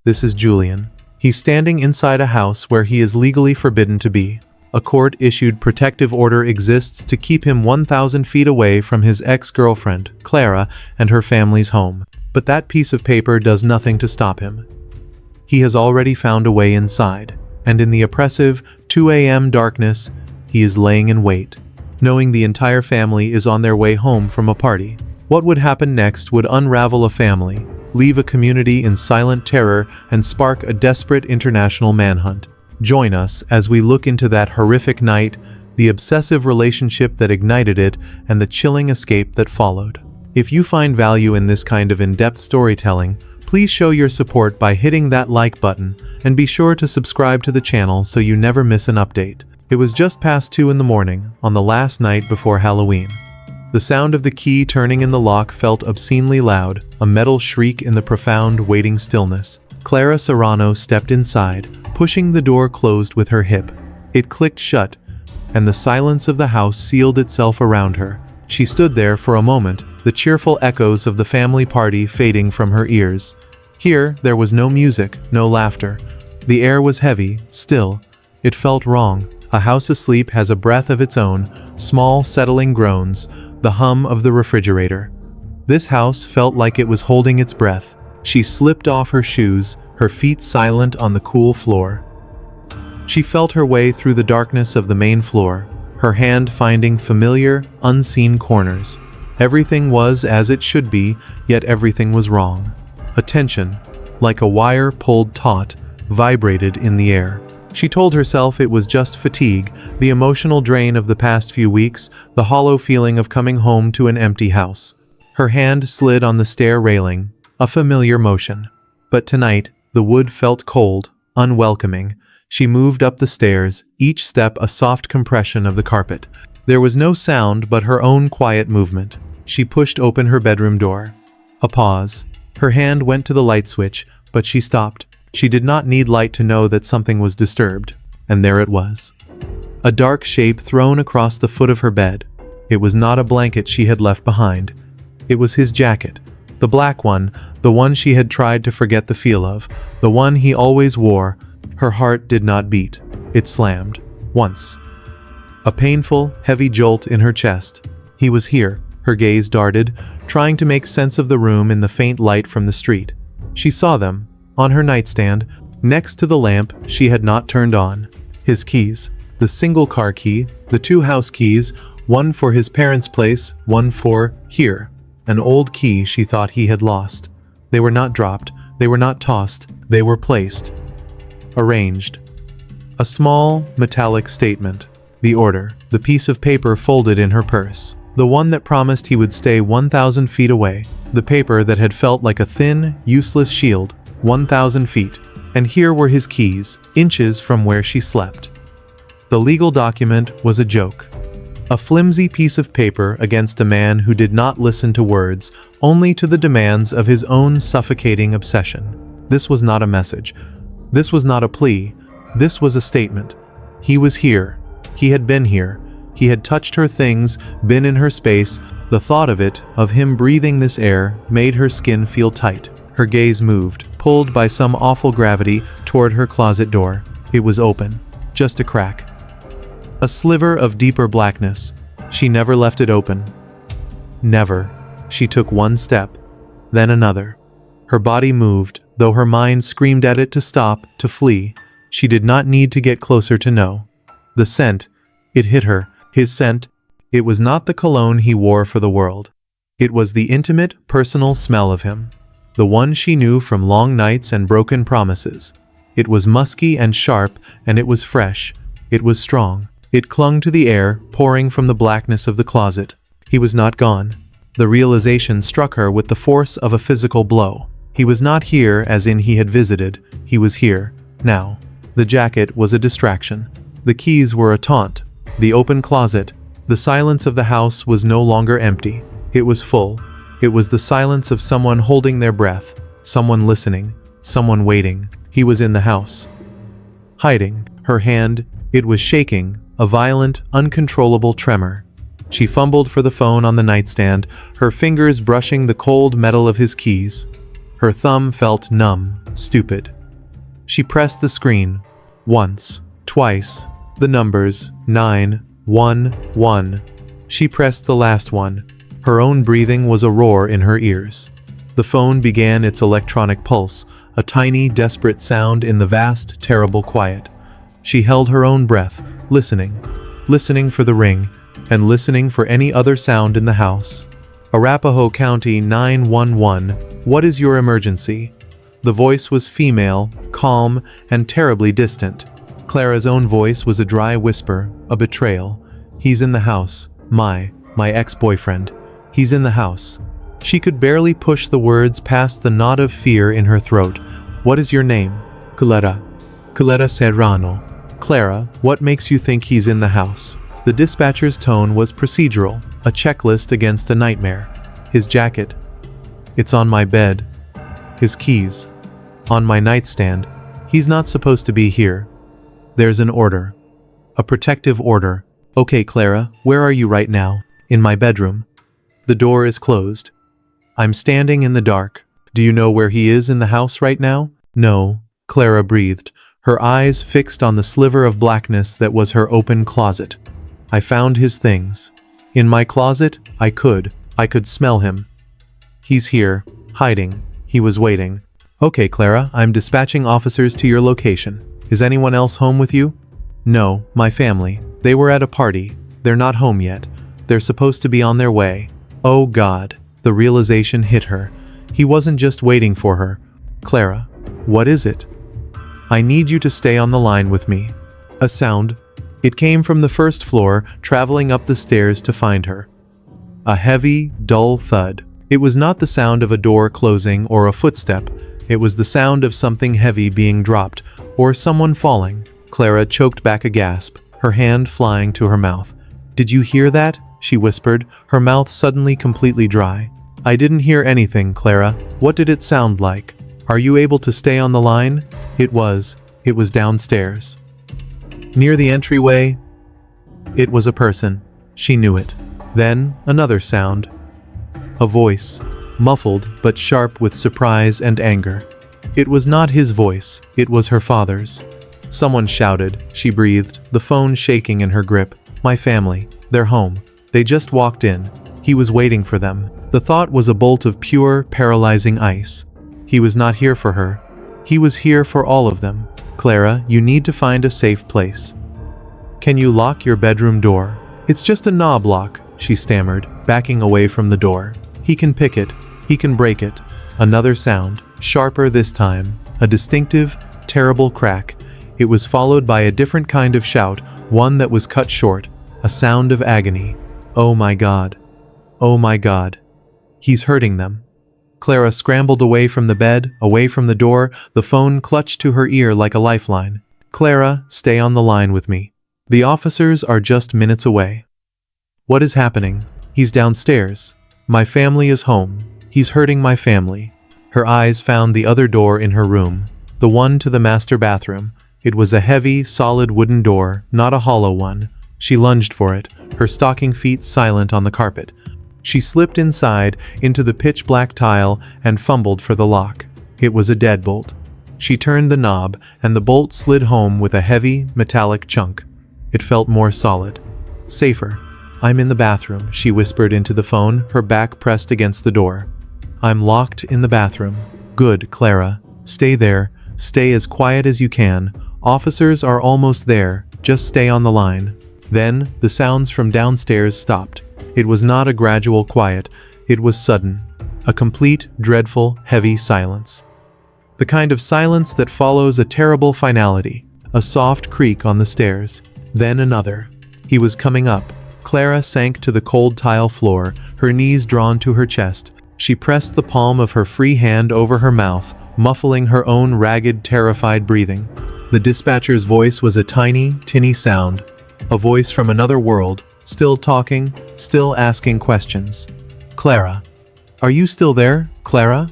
This is Julian. He's standing inside a house where he is legally forbidden to be. A court-issued protective order exists to keep him 1,000 feet away from his ex-girlfriend, Clara, and her family's home. But that piece of paper does nothing to stop him. He has already found a way inside, and in the oppressive 2 a.m. darkness, he is laying in wait, knowing the entire family is on their way home from a party. What would happen next would unravel a family, leave a community in silent terror, and spark a desperate international manhunt. Join us as we look into that horrific night, the obsessive relationship that ignited it, and the chilling escape that followed. If you find value in this kind of in-depth storytelling, please show your support by hitting that like button, and be sure to subscribe to the channel so you never miss an update. It was just past 2 in the morning, on the last night before Halloween. The sound of the key turning in the lock felt obscenely loud, a metal shriek in the profound, waiting stillness. Clara Serrano stepped inside, pushing the door closed with her hip. It clicked shut, and the silence of the house sealed itself around her. She stood there for a moment, the cheerful echoes of the family party fading from her ears. Here, there was no music, no laughter. The air was heavy, still. It felt wrong. A house asleep has a breath of its own, small, settling groans, the hum of the refrigerator. This house felt like it was holding its breath. She slipped off her shoes, her feet silent on the cool floor. She felt her way through the darkness of the main floor, her hand finding familiar, unseen corners. Everything was as it should be, yet everything was wrong. A tension, like a wire pulled taut, vibrated in the air. She told herself it was just fatigue, the emotional drain of the past few weeks, the hollow feeling of coming home to an empty house. Her hand slid on the stair railing, a familiar motion. But tonight, the wood felt cold, unwelcoming. She moved up the stairs, each step a soft compression of the carpet. There was no sound but her own quiet movement. She pushed open her bedroom door. A pause. Her hand went to the light switch, but she stopped. She did not need light to know that something was disturbed, and there it was. A dark shape thrown across the foot of her bed. It was not a blanket she had left behind. It was his jacket, the black one, the one she had tried to forget the feel of, the one he always wore. Her heart did not beat. It slammed. Once. A painful, heavy jolt in her chest. He was here. Her gaze darted, trying to make sense of the room in the faint light from the street. She saw them, on her nightstand, next to the lamp she had not turned on. His keys. The single car key, the 2 house keys, one for his parents' place, one for here. An old key she thought he had lost. They were not dropped, they were not tossed, they were placed. Arranged. A small, metallic statement. The order, the piece of paper folded in her purse. The one that promised he would stay 1,000 feet away. The paper that had felt like a thin, useless shield. 1,000 feet. And here were his keys, inches from where she slept. The legal document was a joke. A flimsy piece of paper against a man who did not listen to words, only to the demands of his own suffocating obsession. This was not a message. This was not a plea. This was a statement. He was here. He had been here. He had touched her things, been in her space. The thought of it, of him breathing this air, made her skin feel tight. Her gaze moved, pulled by some awful gravity, toward her closet door. It was open. Just a crack. A sliver of deeper blackness. She never left it open. Never. She took one step, then another. Her body moved, though her mind screamed at it to stop, to flee. She did not need to get closer to know. The scent. It hit her. His scent. It was not the cologne he wore for the world. It was the intimate, personal smell of him. The one she knew from long nights and broken promises. It was musky and sharp, and it was fresh. It was strong. It clung to the air, pouring from the blackness of the closet. He was not gone. The realization struck her with the force of a physical blow. He was not here as in he had visited. He was here, now. The jacket was a distraction. The keys were a taunt. The open closet. The silence of the house was no longer empty. It was full. It was the silence of someone holding their breath, someone listening, someone waiting. He was in the house. Hiding. Her hand, it was shaking, a violent, uncontrollable tremor. She fumbled for the phone on the nightstand, her fingers brushing the cold metal of his keys. Her thumb felt numb, stupid. She pressed the screen. Once, twice. The numbers, 911. She pressed the last one. Her own breathing was a roar in her ears. The phone began its electronic pulse, a tiny, desperate sound in the vast, terrible quiet. She held her own breath, listening for the ring, and listening for any other sound in the house. Arapahoe County 911, what is your emergency? The voice was female, calm, and terribly distant. Clara's own voice was a dry whisper, a betrayal. He's in the house. My ex-boyfriend. He's in the house. She could barely push the words past the knot of fear in her throat. What is your name? Clara Serrano. Clara, what makes you think he's in the house? The dispatcher's tone was procedural, a checklist against a nightmare. His jacket. It's on my bed. His keys. On my nightstand. He's not supposed to be here. There's an order. A protective order. Okay, Clara, where are you right now? In my bedroom. The door is closed. I'm standing in the dark. Do you know where he is in the house right now? No, Clara breathed, her eyes fixed on the sliver of blackness that was her open closet. I found his things. In my closet, I could smell him. He's here, hiding. He was waiting. Okay, Clara, I'm dispatching officers to your location. Is anyone else home with you? No, my family. They were at a party. They're not home yet. They're supposed to be on their way. Oh God, the realization hit her. He wasn't just waiting for her. Clara, what is it? I need you to stay on the line with me. A sound. It came from the first floor, traveling up the stairs to find her. A heavy, dull thud. It was not the sound of a door closing or a footstep. It was the sound of something heavy being dropped, or someone falling. Clara choked back a gasp, her hand flying to her mouth. Did you hear that? She whispered, her mouth suddenly completely dry. I didn't hear anything, Clara. What did it sound like? Are you able to stay on the line? It was downstairs. Near the entryway, it was a person. She knew it. Then, another sound. A voice, muffled but sharp with surprise and anger. It was not his voice, it was her father's. Someone shouted, she breathed, the phone shaking in her grip. My family, they're home. They just walked in. He was waiting for them. The thought was a bolt of pure, paralyzing ice. He was not here for her. He was here for all of them. Clara, you need to find a safe place. Can you lock your bedroom door? It's just a knob lock, she stammered, backing away from the door. He can pick it. He can break it. Another sound, sharper this time. A distinctive, terrible crack. It was followed by a different kind of shout, one that was cut short. A sound of agony. Oh my God. Oh my God. He's hurting them. Clara scrambled away from the bed, away from the door, the phone clutched to her ear like a lifeline. Clara, stay on the line with me. The officers are just minutes away. What is happening? He's downstairs. My family is home. He's hurting my family. Her eyes found the other door in her room, the one to the master bathroom. It was a heavy, solid wooden door, not a hollow one. She lunged for it, her stocking feet silent on the carpet. She slipped inside, into the pitch-black tile, and fumbled for the lock. It was a deadbolt. She turned the knob, and the bolt slid home with a heavy, metallic chunk. It felt more solid. Safer. I'm in the bathroom, she whispered into the phone, her back pressed against the door. I'm locked in the bathroom. Good, Clara. Stay there. Stay as quiet as you can. Officers are almost there. Just stay on the line. Then, the sounds from downstairs stopped. It was not a gradual quiet. It was sudden. A complete, dreadful, heavy silence. The kind of silence that follows a terrible finality. A soft creak on the stairs. Then another. He was coming up. Clara sank to the cold tile floor, her knees drawn to her chest. She pressed the palm of her free hand over her mouth, muffling her own ragged, terrified breathing. The dispatcher's voice was a tiny, tinny sound. A voice from another world, still talking, still asking questions. Clara. Are you still there, Clara?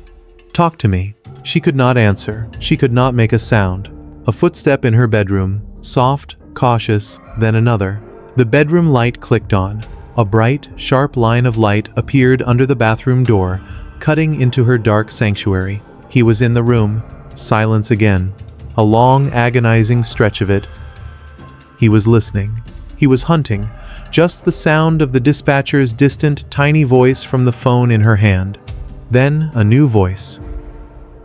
Talk to me. She could not answer. She could not make a sound. A footstep in her bedroom, soft, cautious, then another. The bedroom light clicked on. A bright, sharp line of light appeared under the bathroom door, cutting into her dark sanctuary. He was in the room. Silence again. a long, agonizing stretch of it. He was listening. He was hunting. Just the sound of the dispatcher's distant, tiny voice from the phone in her hand. Then a new voice.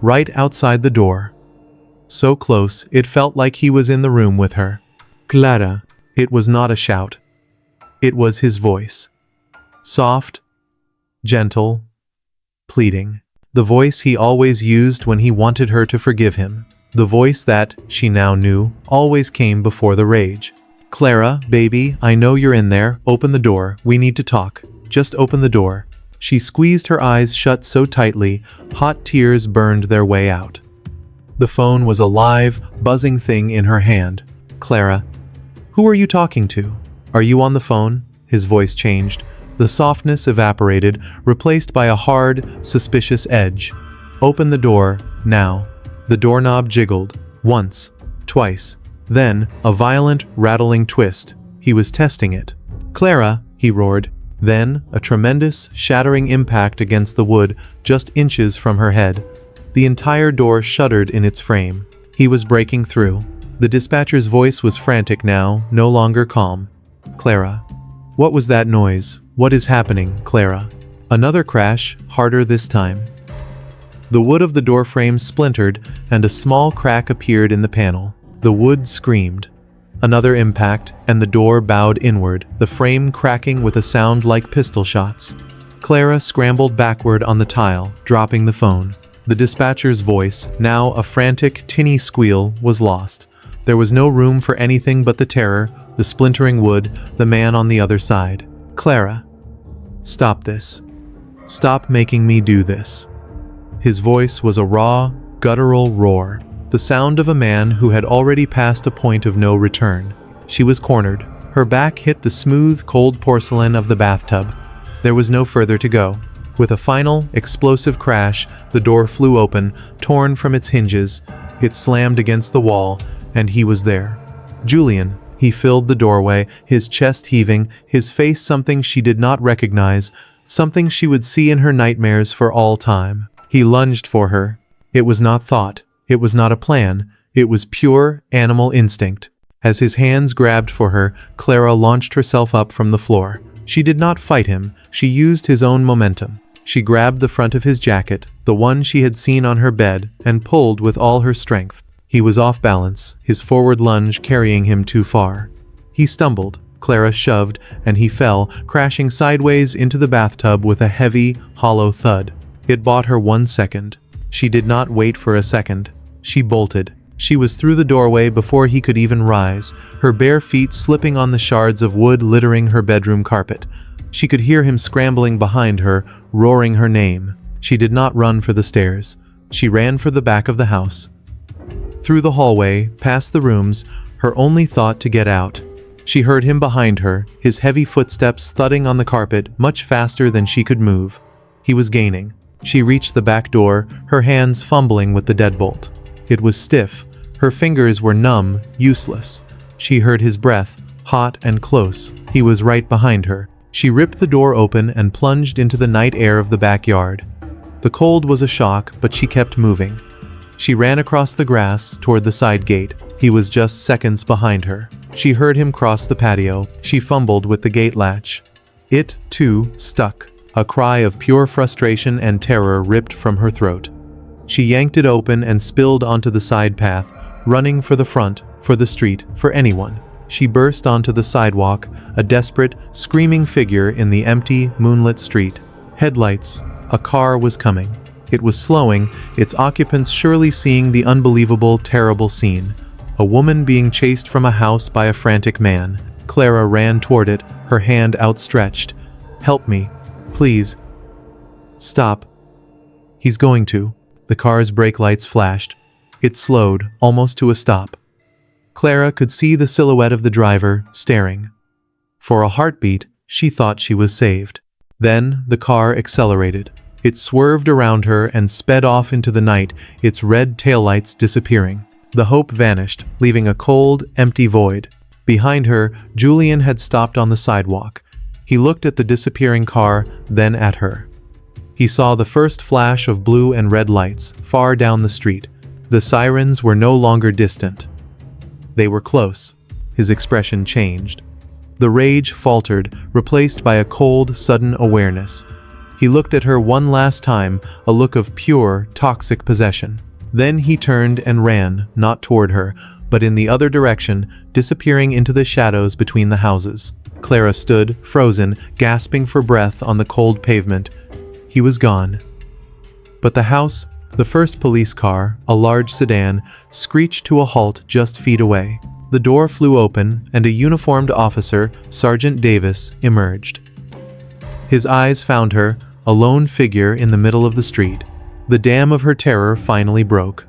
Right outside the door. So close, it felt like he was in the room with her. Clara. It was not a shout. It was his voice. Soft, gentle, pleading. The voice he always used when he wanted her to forgive him. The voice that, she now knew, always came before the rage. Clara, baby, I know you're in there. Open the door. We need to talk. Just open the door. She squeezed her eyes shut so tightly, hot tears burned their way out. The phone was a live, buzzing thing in her hand. Clara. Who are you talking to? Are you on the phone? His voice changed. The softness evaporated, replaced by a hard, suspicious edge. Open the door, now. The doorknob jiggled. Once. Twice. Then, a violent, rattling twist. He was testing it. Clara, he roared. Then, a tremendous, shattering impact against the wood, just inches from her head. The entire door shuddered in its frame. He was breaking through. The dispatcher's voice was frantic now, no longer calm. Clara. What was that noise? What is happening, Clara? Another crash, harder this time. The wood of the doorframe splintered, and a small crack appeared in the panel. The wood screamed. Another impact, and the door bowed inward, the frame cracking with a sound like pistol shots. Clara scrambled backward on the tile, dropping the phone. The dispatcher's voice, now a frantic, tinny squeal, was lost. There was no room for anything but the terror, the splintering wood, the man on the other side. Clara. Stop this. Stop making me do this. His voice was a raw, guttural roar. The sound of a man who had already passed a point of no return. She was cornered. Her back hit the smooth, cold porcelain of the bathtub. There was no further to go. With a final, explosive crash, the door flew open, torn from its hinges. It slammed against the wall, and he was there. Julian. He filled the doorway, his chest heaving, his face something she did not recognize, something she would see in her nightmares for all time. He lunged for her. It was not thought. It was not a plan, it was pure animal instinct. As his hands grabbed for her, Clara launched herself up from the floor. She did not fight him, she used his own momentum. She grabbed the front of his jacket, the one she had seen on her bed, and pulled with all her strength. He was off balance, his forward lunge carrying him too far. He stumbled, Clara shoved, and he fell, crashing sideways into the bathtub with a heavy, hollow thud. It bought her 1 second. She did not wait for a second. She bolted. She was through the doorway before he could even rise, her bare feet slipping on the shards of wood littering her bedroom carpet. She could hear him scrambling behind her, roaring her name. She did not run for the stairs. She ran for the back of the house. Through the hallway, past the rooms, her only thought to get out. She heard him behind her, his heavy footsteps thudding on the carpet much faster than she could move. He was gaining. She reached the back door, her hands fumbling with the deadbolt. It was stiff. Her fingers were numb, useless. She heard his breath, hot and close. He was right behind her. She ripped the door open and plunged into the night air of the backyard. The cold was a shock, but she kept moving. She ran across the grass toward the side gate. He was just seconds behind her. She heard him cross the patio. She fumbled with the gate latch. It, too, stuck. A cry of pure frustration and terror ripped from her throat. She yanked it open and spilled onto the side path, running for the front, for the street, for anyone. She burst onto the sidewalk, a desperate, screaming figure in the empty, moonlit street. Headlights. A car was coming. It was slowing, its occupants surely seeing the unbelievable, terrible scene. A woman being chased from a house by a frantic man. Clara ran toward it, her hand outstretched. Help me. Please. Stop. He's going to. The car's brake lights flashed. It slowed, almost to a stop. Clara could see the silhouette of the driver, staring. For a heartbeat, she thought she was saved. Then, the car accelerated. It swerved around her and sped off into the night, its red taillights disappearing. The hope vanished, leaving a cold, empty void. Behind her, Julian had stopped on the sidewalk. He looked at the disappearing car, then at her. He saw the first flash of blue and red lights, far down the street. The sirens were no longer distant. They were close. His expression changed. The rage faltered, replaced by a cold, sudden awareness. He looked at her one last time, a look of pure, toxic possession. Then he turned and ran, not toward her, but in the other direction, disappearing into the shadows between the houses. Clara stood, frozen, gasping for breath on the cold pavement. He was gone. But the house, the first police car, a large sedan, screeched to a halt just feet away. The door flew open, and a uniformed officer, Sergeant Davis, emerged. His eyes found her, a lone figure in the middle of the street. The dam of her terror finally broke.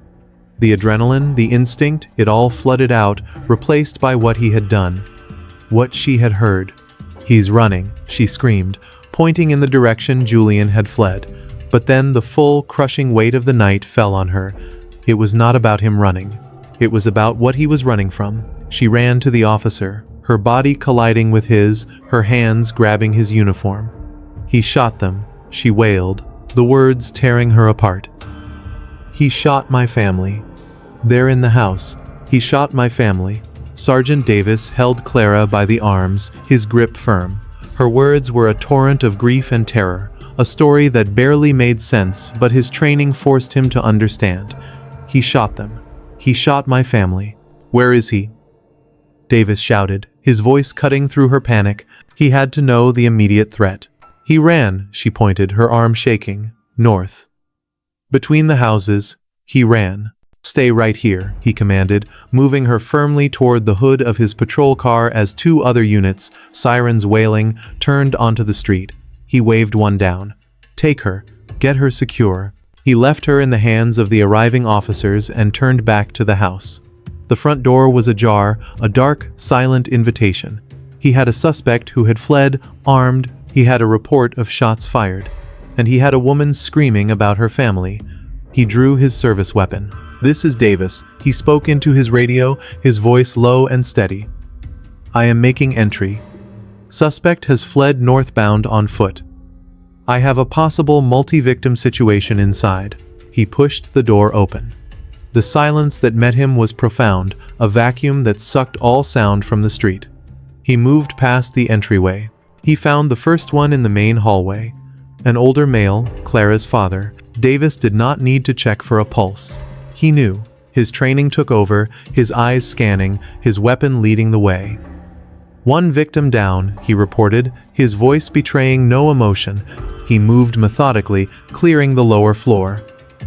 The adrenaline, the instinct, it all flooded out, replaced by what he had done. What she had heard. "He's running," she screamed, pointing in the direction Julian had fled. But then the full, crushing weight of the night fell on her. It was not about him running. It was about what he was running from. She ran to the officer, her body colliding with his, her hands grabbing his uniform. "He shot them," she wailed, the words tearing her apart. "He shot my family. They're in the house. He shot my family." Sergeant Davis held Clara by the arms, his grip firm. Her words were a torrent of grief and terror, a story that barely made sense, but his training forced him to understand. "He shot them. He shot my family. Where is he?" Davis shouted, his voice cutting through her panic. He had to know the immediate threat. "He ran," she pointed, her arm shaking. "North. Between the houses, he ran." "Stay right here," he commanded, moving her firmly toward the hood of his patrol car as two other units, sirens wailing, turned onto the street. He waved one down. "Take her. Get her secure." He left her in the hands of the arriving officers and turned back to the house. The front door was ajar, a dark, silent invitation. He had a suspect who had fled, armed. He had a report of shots fired. And he had a woman screaming about her family. He drew his service weapon. "This is Davis," he spoke into his radio, his voice low and steady. "I am making entry. Suspect has fled northbound on foot. I have a possible multi-victim situation inside." He pushed the door open. The silence that met him was profound, a vacuum that sucked all sound from the street. He moved past the entryway. He found the first one in the main hallway. An older male, Clara's father. Davis did not need to check for a pulse. He knew. His training took over, his eyes scanning, his weapon leading the way. "One victim down," he reported, his voice betraying no emotion. He moved methodically, clearing the lower floor.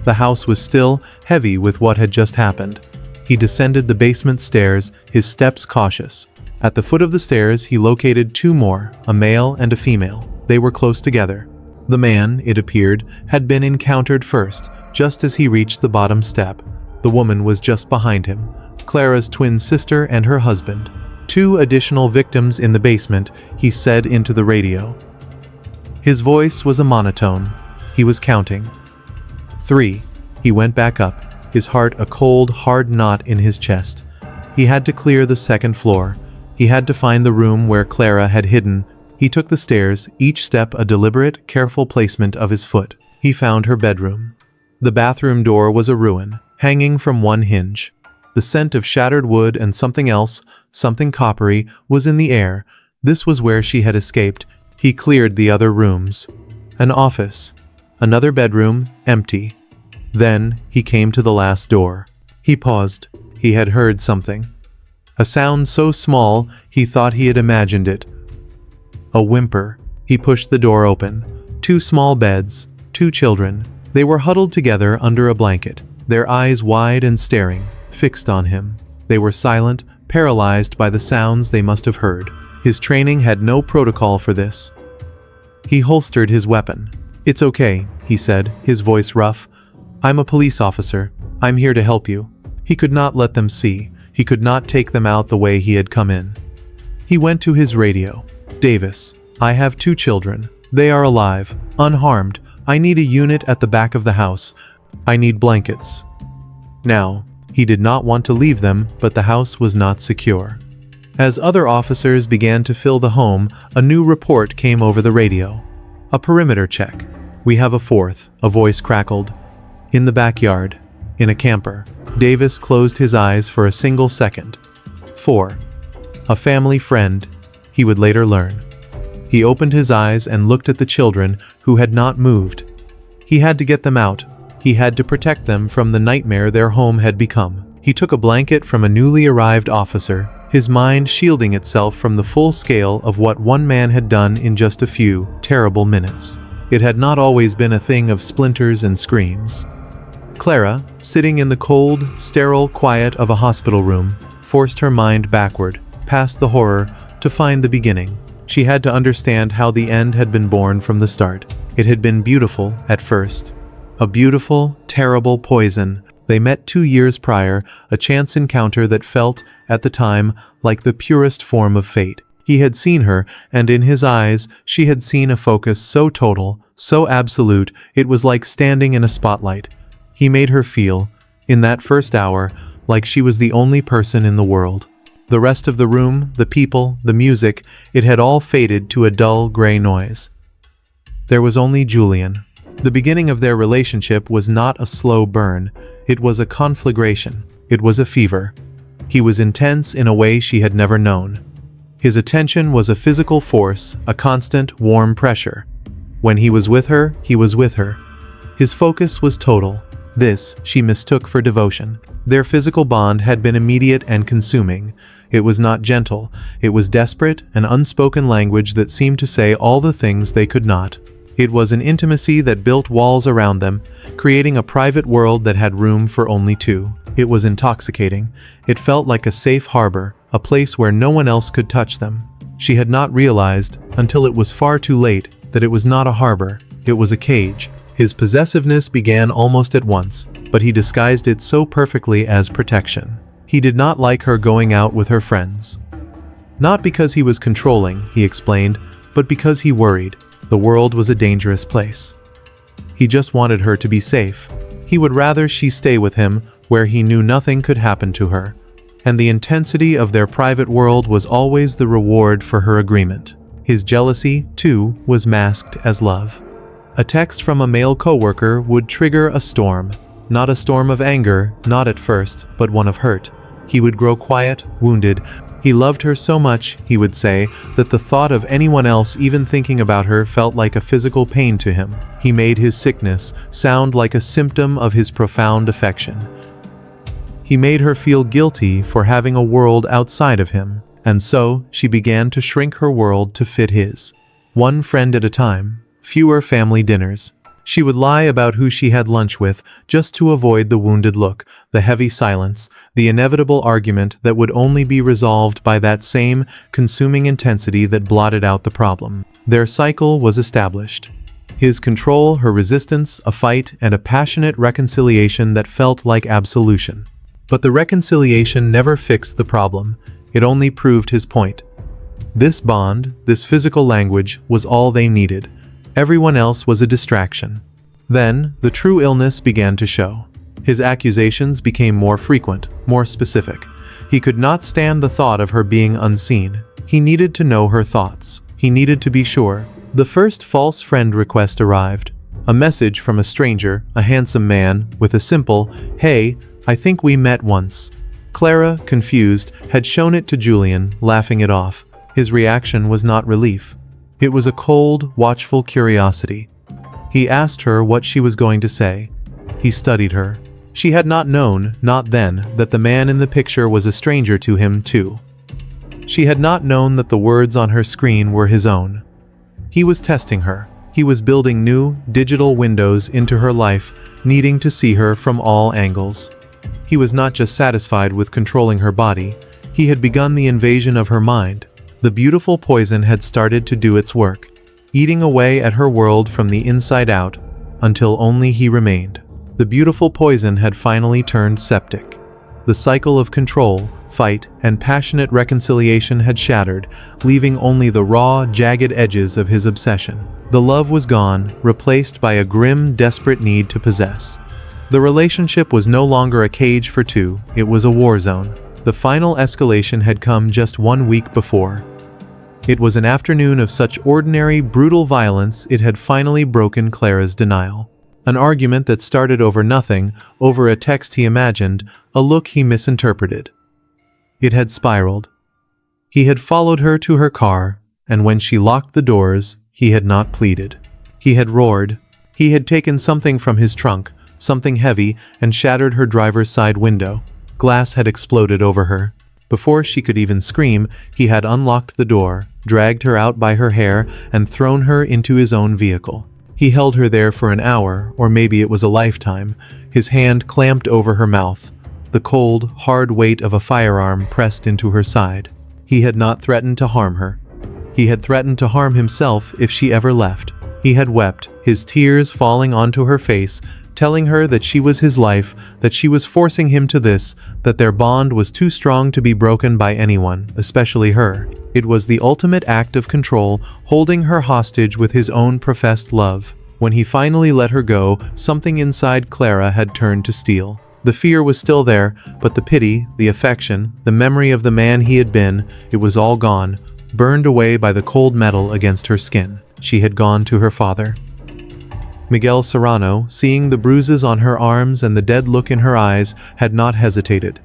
The house was still, heavy with what had just happened. He descended the basement stairs, his steps cautious. At the foot of the stairs, he located two more, a male and a female. They were close together. The man, it appeared, had been encountered first, just as he reached the bottom step. The woman was just behind him, Clara's twin sister and her husband. "Two additional victims in the basement," he said into the radio. His voice was a monotone. He was counting. 3. He went back up, his heart a cold, hard knot in his chest. He had to clear the second floor. He had to find the room where Clara had hidden. He took the stairs, each step a deliberate, careful placement of his foot. He found her bedroom. The bathroom door was a ruin, hanging from one hinge. The scent of shattered wood and something else, something coppery, was in the air. This was where she had escaped. He cleared the other rooms. An office. Another bedroom, empty. Then, he came to the last door. He paused. He had heard something. A sound so small, he thought he had imagined it. A whimper. He pushed the door open. Two small beds, two children. They were huddled together under a blanket, their eyes wide and staring, fixed on him. They were silent, paralyzed by the sounds they must have heard. His training had no protocol for this. He holstered his weapon. "It's okay," he said, his voice rough. "I'm a police officer. I'm here to help you." He could not let them see. He could not take them out the way he had come in. He went to his radio. "Davis, I have two children. They are alive, unharmed. I need a unit at the back of the house. I need blankets." Now, he did not want to leave them, but the house was not secure. As other officers began to fill the home, a new report came over the radio. "A perimeter check. We have a fourth," a voice crackled. "In the backyard. in a camper. Davis closed his eyes for a single second. 4. A family friend, he would later learn. He opened his eyes and looked at the children who had not moved. He had to get them out. He had to protect them from the nightmare their home had become. He took a blanket from a newly arrived officer, his mind shielding itself from the full scale of what one man had done in just a few terrible minutes. It had not always been a thing of splinters and screams. Clara, sitting in the cold, sterile quiet of a hospital room, forced her mind backward, past the horror, to find the beginning. She had to understand how the end had been born from the start. It had been beautiful at first. A beautiful, terrible poison. They met 2 years prior, a chance encounter that felt, at the time, like the purest form of fate. He had seen her, and in his eyes, she had seen a focus so total, so absolute, it was like standing in a spotlight. He made her feel, in that first hour, like she was the only person in the world. The rest of the room, the people, the music, it had all faded to a dull gray noise. There was only Julian. The beginning of their relationship was not a slow burn. It was a conflagration. It was a fever. He was intense in a way she had never known. His attention was a physical force, a constant, warm pressure. When he was with her, he was with her. His focus was total. This she mistook for devotion. Their physical bond had been immediate and consuming. It was not gentle. It was desperate, an unspoken language that seemed to say all the things they could not. It was an intimacy that built walls around them, creating a private world that had room for only two. It was intoxicating. It felt like a safe harbor, a place where no one else could touch them. She had not realized, until it was far too late, that it was not a harbor. It was a cage. His possessiveness began almost at once, but he disguised it so perfectly as protection. He did not like her going out with her friends. Not because he was controlling, he explained, but because he worried. The world was a dangerous place. He just wanted her to be safe. He would rather she stay with him where he knew nothing could happen to her. And the intensity of their private world was always the reward for her agreement. His jealousy, too, was masked as love. A text from a male coworker would trigger a storm. Not a storm of anger, not at first, but one of hurt. He would grow quiet, wounded. He loved her so much, he would say, that the thought of anyone else even thinking about her felt like a physical pain to him. He made his sickness sound like a symptom of his profound affection. He made her feel guilty for having a world outside of him, and so she began to shrink her world to fit his. One friend at a time, fewer family dinners. She would lie about who she had lunch with just to avoid the wounded look, the heavy silence, the inevitable argument that would only be resolved by that same consuming intensity that blotted out the problem. Their cycle was established. His control, her resistance, a fight, and a passionate reconciliation that felt like absolution. But the reconciliation never fixed the problem. It only proved his point. This bond, this physical language, was all they needed. Everyone else was a distraction. Then, the true illness began to show. His accusations became more frequent, more specific. He could not stand the thought of her being unseen. He needed to know her thoughts. He needed to be sure. The first false friend request arrived. A message from a stranger, a handsome man, with a simple, "Hey, I think we met once." Clara, confused, had shown it to Julian, laughing it off. His reaction was not relief. It was a cold, watchful curiosity. He asked her what she was going to say. He studied her. She had not known, not then, that the man in the picture was a stranger to him, too. She had not known that the words on her screen were his own. He was testing her. He was building new, digital windows into her life, needing to see her from all angles. He was not just satisfied with controlling her body. He had begun the invasion of her mind. The beautiful poison had started to do its work, eating away at her world from the inside out, until only he remained. The beautiful poison had finally turned septic. The cycle of control, fight, and passionate reconciliation had shattered, leaving only the raw, jagged edges of his obsession. The love was gone, replaced by a grim, desperate need to possess. The relationship was no longer a cage for two, it was a war zone. The final escalation had come just 1 week before. It was an afternoon of such ordinary, brutal violence it had finally broken Clara's denial. An argument that started over nothing, over a text he imagined, a look he misinterpreted. It had spiraled. He had followed her to her car, and when she locked the doors, he had not pleaded. He had roared. He had taken something from his trunk, something heavy, and shattered her driver's side window. Glass had exploded over her. Before she could even scream, he had unlocked the door, dragged her out by her hair, and thrown her into his own vehicle. He held her there for an hour, or maybe it was a lifetime, his hand clamped over her mouth, the cold, hard weight of a firearm pressed into her side. He had not threatened to harm her. He had threatened to harm himself if she ever left. He had wept, his tears falling onto her face, telling her that she was his life, that she was forcing him to this, that their bond was too strong to be broken by anyone, especially her. It was the ultimate act of control, holding her hostage with his own professed love. When he finally let her go, something inside Clara had turned to steel. The fear was still there, but the pity, the affection, the memory of the man he had been, it was all gone, burned away by the cold metal against her skin. She had gone to her father. Miguel Serrano, seeing the bruises on her arms and the dead look in her eyes, had not hesitated.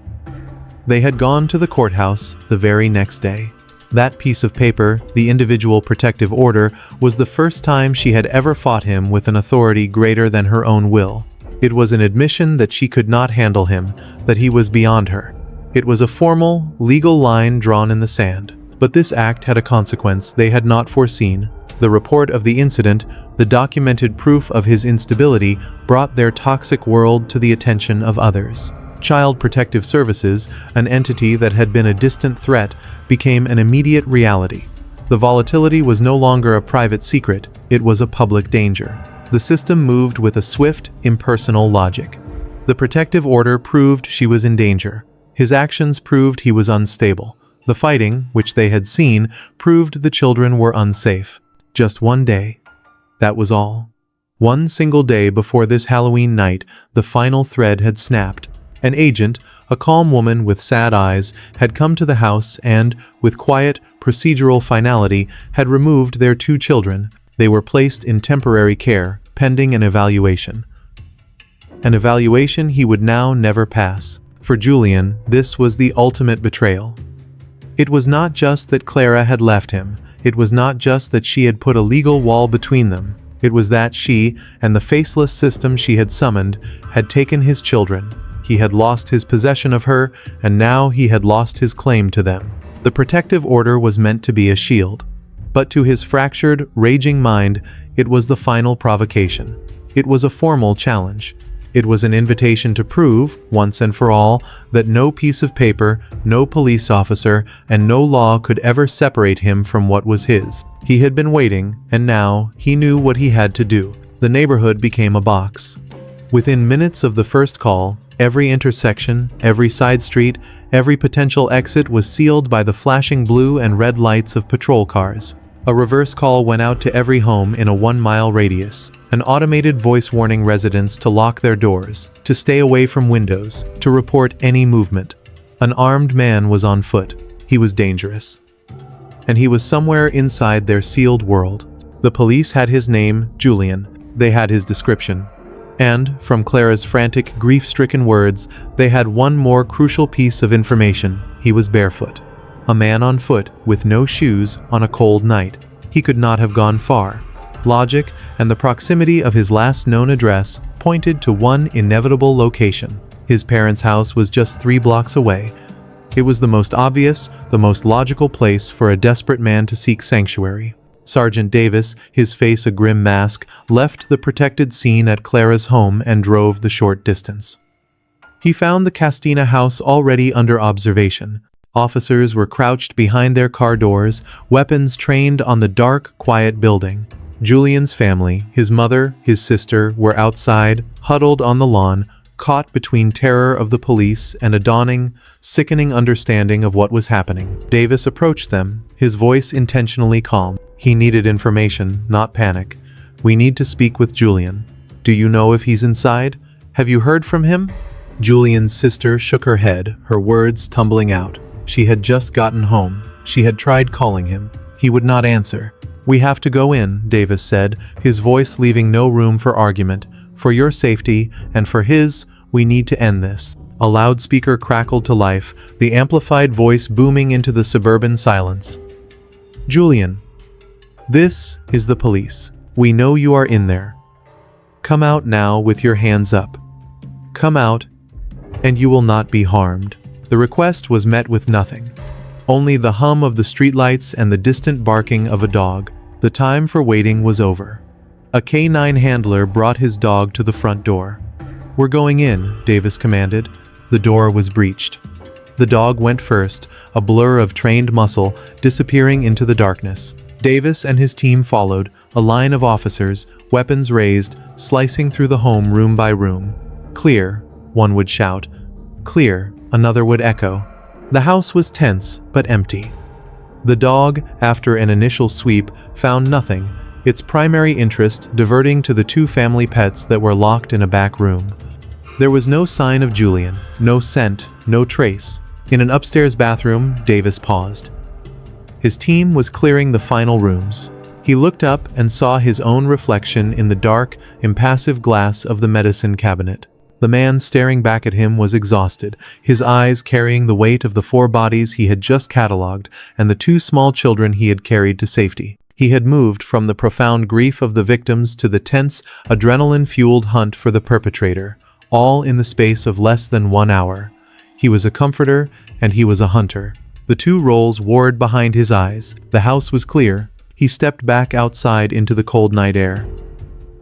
They had gone to the courthouse the very next day. That piece of paper, the individual protective order, was the first time she had ever fought him with an authority greater than her own will. It was an admission that she could not handle him, that he was beyond her. It was a formal, legal line drawn in the sand. But this act had a consequence they had not foreseen. The report of the incident, the documented proof of his instability, brought their toxic world to the attention of others. Child Protective Services, an entity that had been a distant threat, became an immediate reality. The volatility was no longer a private secret, it was a public danger. The system moved with a swift, impersonal logic. The protective order proved she was in danger. His actions proved he was unstable. The fighting, which they had seen, proved the children were unsafe. Just one day. That was all. One single day before this Halloween night, the final thread had snapped. An agent, a calm woman with sad eyes, had come to the house and, with quiet, procedural finality, had removed their 2 children. They were placed in temporary care, pending an evaluation. An evaluation he would now never pass. For Julian, this was the ultimate betrayal. It was not just that Clara had left him. It was not just that she had put a legal wall between them. It was that she, and the faceless system she had summoned, had taken his children. He had lost his possession of her, and now he had lost his claim to them. The protective order was meant to be a shield. But to his fractured, raging mind, it was the final provocation. It was a formal challenge. It was an invitation to prove, once and for all, that no piece of paper, no police officer, and no law could ever separate him from what was his. He had been waiting, and now he knew what he had to do. The neighborhood became a box. Within minutes of the first call, every intersection, every side street, every potential exit was sealed by the flashing blue and red lights of patrol cars. A reverse call went out to every home in a 1-mile radius. An automated voice warning residents to lock their doors, to stay away from windows, to report any movement. An armed man was on foot. He was dangerous. And he was somewhere inside their sealed world. The police had his name, Julian. They had his description. And, from Clara's frantic, grief-stricken words, they had one more crucial piece of information. He was barefoot. A man on foot, with no shoes, on a cold night. He could not have gone far. Logic, and the proximity of his last known address, pointed to one inevitable location. His parents' house was just 3 blocks away. It was the most obvious, the most logical place for a desperate man to seek sanctuary. Sergeant Davis, his face a grim mask, left the protected scene at Clara's home and drove the short distance. He found the Castina house already under observation. Officers were crouched behind their car doors, weapons trained on the dark, quiet building. Julian's family, his mother, his sister, were outside, huddled on the lawn, caught between terror of the police and a dawning, sickening understanding of what was happening. Davis approached them, his voice intentionally calm. He needed information, not panic. "We need to speak with Julian. Do you know if he's inside? Have you heard from him?" Julian's sister shook her head, her words tumbling out. She had just gotten home. She had tried calling him. He would not answer. "We have to go in," Davis said, his voice leaving no room for argument. For your safety, and for his, we need to end this." A loudspeaker crackled to life, the amplified voice booming into the suburban silence. "Julian, this is the police. We know you are in there. Come out now with your hands up. Come out, and you will not be harmed." The request was met with nothing. Only the hum of the streetlights and the distant barking of a dog. The time for waiting was over. A canine handler brought his dog to the front door. "We're going in," Davis commanded. The door was breached. The dog went first, a blur of trained muscle, disappearing into the darkness. Davis and his team followed, a line of officers, weapons raised, slicing through the home room by room. "Clear," one would shout. "Clear," another would echo. The house was tense, but empty. The dog, after an initial sweep, found nothing, its primary interest diverting to the two family pets that were locked in a back room. There was no sign of Julian, no scent, no trace. In an upstairs bathroom, Davis paused. His team was clearing the final rooms. He looked up and saw his own reflection in the dark, impassive glass of the medicine cabinet. The man staring back at him was exhausted, his eyes carrying the weight of the 4 bodies he had just catalogued and the 2 small children he had carried to safety. He had moved from the profound grief of the victims to the tense, adrenaline-fueled hunt for the perpetrator, all in the space of less than 1 hour. He was a comforter, and he was a hunter. The 2 roles warred behind his eyes. The house was clear. He stepped back outside into the cold night air.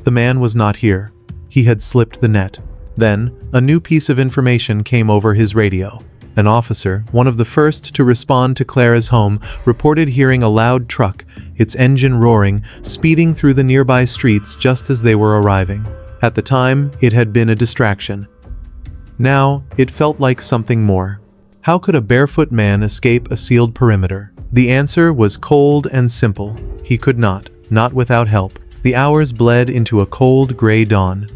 The man was not here. He had slipped the net. Then, a new piece of information came over his radio. An officer, one of the first to respond to Clara's home, reported hearing a loud truck, its engine roaring, speeding through the nearby streets just as they were arriving. At the time, it had been a distraction. Now, it felt like something more. How could a barefoot man escape a sealed perimeter? The answer was cold and simple. He could not without help. The hours bled into a cold, gray dawn.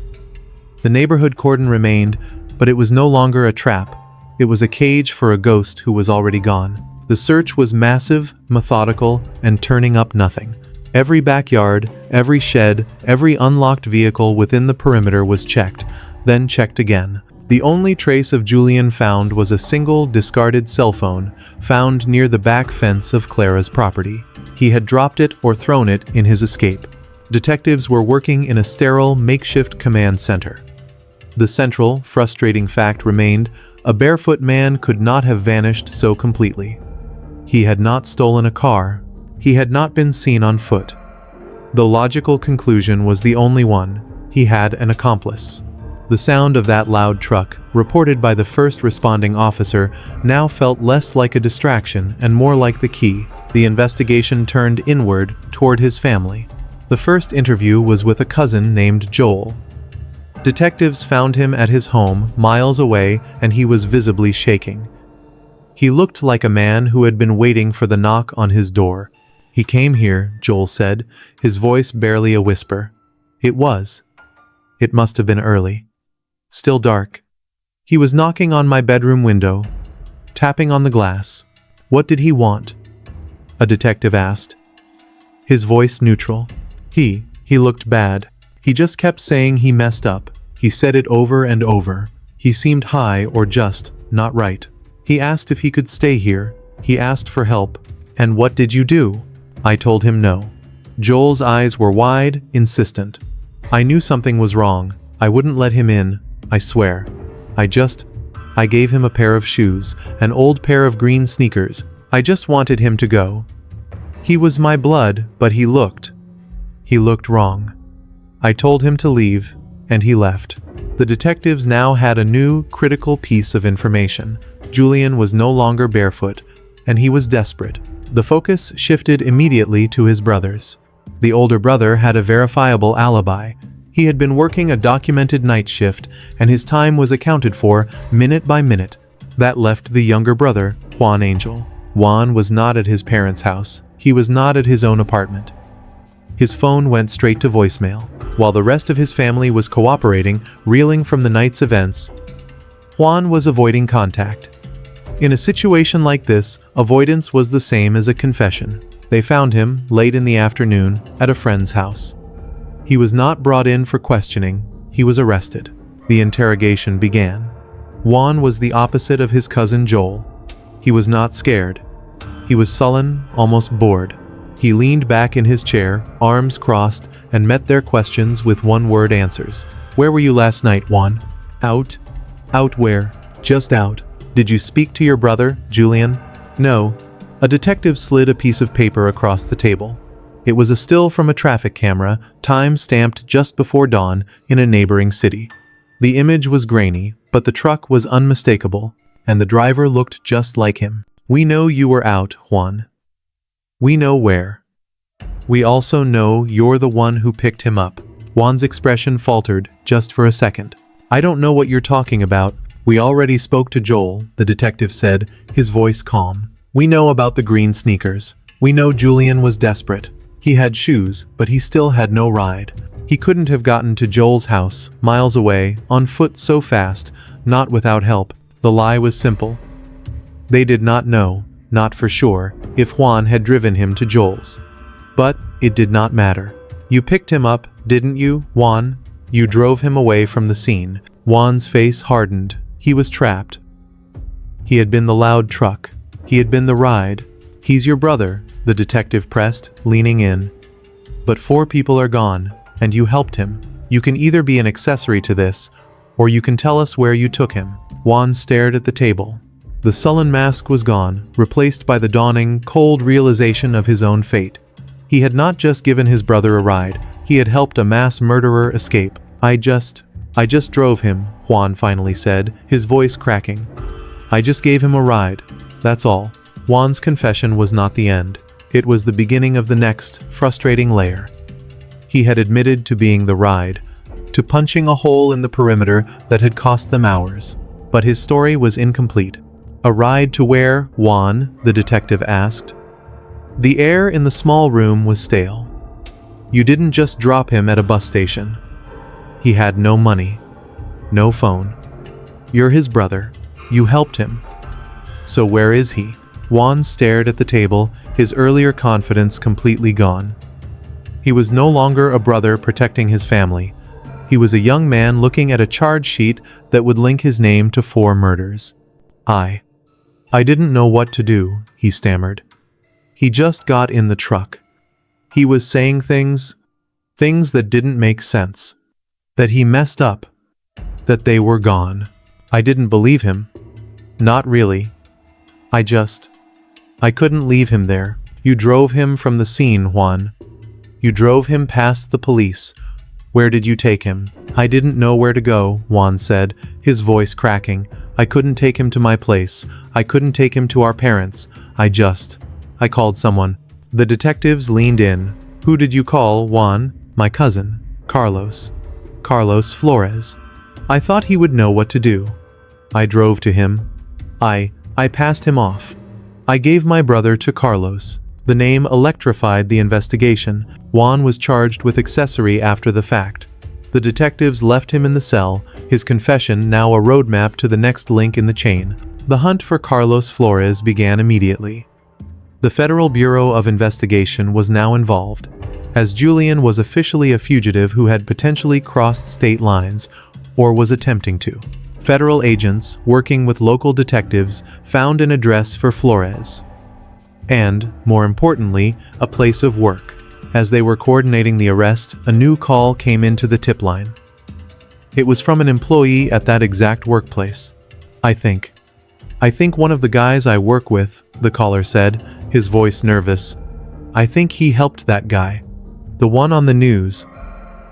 The neighborhood cordon remained, but it was no longer a trap. It was a cage for a ghost who was already gone. The search was massive, methodical, and turning up nothing. Every backyard, every shed, every unlocked vehicle within the perimeter was checked, then checked again. The only trace of Julian found was a single, discarded cell phone, found near the back fence of Clara's property. He had dropped it or thrown it in his escape. Detectives were working in a sterile, makeshift command center. The central, frustrating fact remained: a barefoot man could not have vanished so completely. He had not stolen a car. He had not been seen on foot. The logical conclusion was the only one: he had an accomplice. The sound of that loud truck, reported by the first responding officer, now felt less like a distraction and more like the key. The investigation turned inward, toward his family. The first interview was with a cousin named Joel. Detectives found him at his home, miles away, and he was visibly shaking. He looked like a man who had been waiting for the knock on his door. "He came here," Joel said, his voice barely a whisper. It must have been early. Still dark. "He was knocking on my bedroom window, tapping on the glass." "What did he want?" a detective asked. His voice neutral. He looked bad. He just kept saying he messed up. He said it over and over. He seemed high or just not right. He asked if he could stay here. He asked for help. "And what did you do?" I told him no. Joel's eyes were wide, insistent. "I knew something was wrong. I wouldn't let him in, I swear. I gave him a pair of shoes, an old pair of green sneakers. I just wanted him to go. He was my blood, but he looked wrong. I told him to leave, and he left." The detectives now had a new, critical piece of information. Julian was no longer barefoot, and he was desperate. The focus shifted immediately to his brothers. The older brother had a verifiable alibi. He had been working a documented night shift, and his time was accounted for minute by minute. That left the younger brother, Juan Angel. Juan was not at his parents' house. He was not at his own apartment. His phone went straight to voicemail. While the rest of his family was cooperating, reeling from the night's events, Juan was avoiding contact. In a situation like this, avoidance was the same as a confession. They found him, late in the afternoon, at a friend's house. He was not brought in for questioning. he was arrested. The interrogation began. Juan was the opposite of his cousin Joel. He was not scared. He was sullen, almost bored. He leaned back in his chair, arms crossed, and met their questions with one-word answers. "Where were you last night, Juan?" "Out." "Out where?" "Just out." "Did you speak to your brother, Julian?" "No." A detective slid a piece of paper across the table. It was a still from a traffic camera, time stamped just before dawn in a neighboring city. The image was grainy, but the truck was unmistakable, and the driver looked just like him. "We know you were out, Juan. We know where. We also know you're the one who picked him up." Juan's expression faltered just for a second. "I don't know what you're talking about. We already spoke to Joel," the detective said, his voice calm. "We know about the green sneakers. We know Julian was desperate. He had shoes, but he still had no ride. He couldn't have gotten to Joel's house, miles away, on foot so fast, not without help. The lie was simple. They did not know, not for sure, if Juan had driven him to Joel's. But it did not matter. You picked him up, didn't you, Juan? You drove him away from the scene." Juan's face hardened. He was trapped. He had been the loud truck. He had been the ride. "He's your brother," the detective pressed, leaning in. "But 4 people are gone, and you helped him. You can either be an accessory to this, or you can tell us where you took him." Juan stared at the table. The sullen mask was gone, replaced by the dawning, cold realization of his own fate. He had not just given his brother a ride, he had helped a mass murderer escape. I just drove him," Juan finally said, his voice cracking. "I just gave him a ride. That's all." Juan's confession was not the end. It was the beginning of the next, frustrating layer. He had admitted to being the ride, to punching a hole in the perimeter that had cost them hours. But his story was incomplete. "A ride to where, Juan?" the detective asked. The air in the small room was stale. "You didn't just drop him at a bus station. He had no money, no phone. You're his brother. You helped him. So where is he?" Juan stared at the table, his earlier confidence completely gone. He was no longer a brother protecting his family. He was a young man looking at a charge sheet that would link his name to 4 murders. I didn't know what to do," he stammered. He just got in the truck. He was saying things that didn't make sense. That he messed up. That they were gone. I didn't believe him. Not really. I couldn't leave him there. "You drove him from the scene, Juan. You drove him past the police. Where did you take him?" "I didn't know where to go," Juan said, his voice cracking. "I couldn't take him to my place. I couldn't take him to our parents. I called someone." The detectives leaned in. "Who did you call, Juan?" "My cousin, Carlos. Carlos Flores. I thought he would know what to do. I drove to him. I passed him off. I gave my brother to Carlos." The name electrified the investigation. Juan was charged with accessory after the fact. The detectives left him in the cell, his confession now a roadmap to the next link in the chain. The hunt for Carlos Flores began immediately. The Federal Bureau of Investigation was now involved, as Julian was officially a fugitive who had potentially crossed state lines, or was attempting to. Federal agents, working with local detectives, found an address for Flores. And, more importantly, a place of work. As they were coordinating the arrest, a new call came into the tip line. It was from an employee at that exact workplace. I think one of the guys I work with," the caller said, his voice nervous. "I think he helped that guy. The one on the news.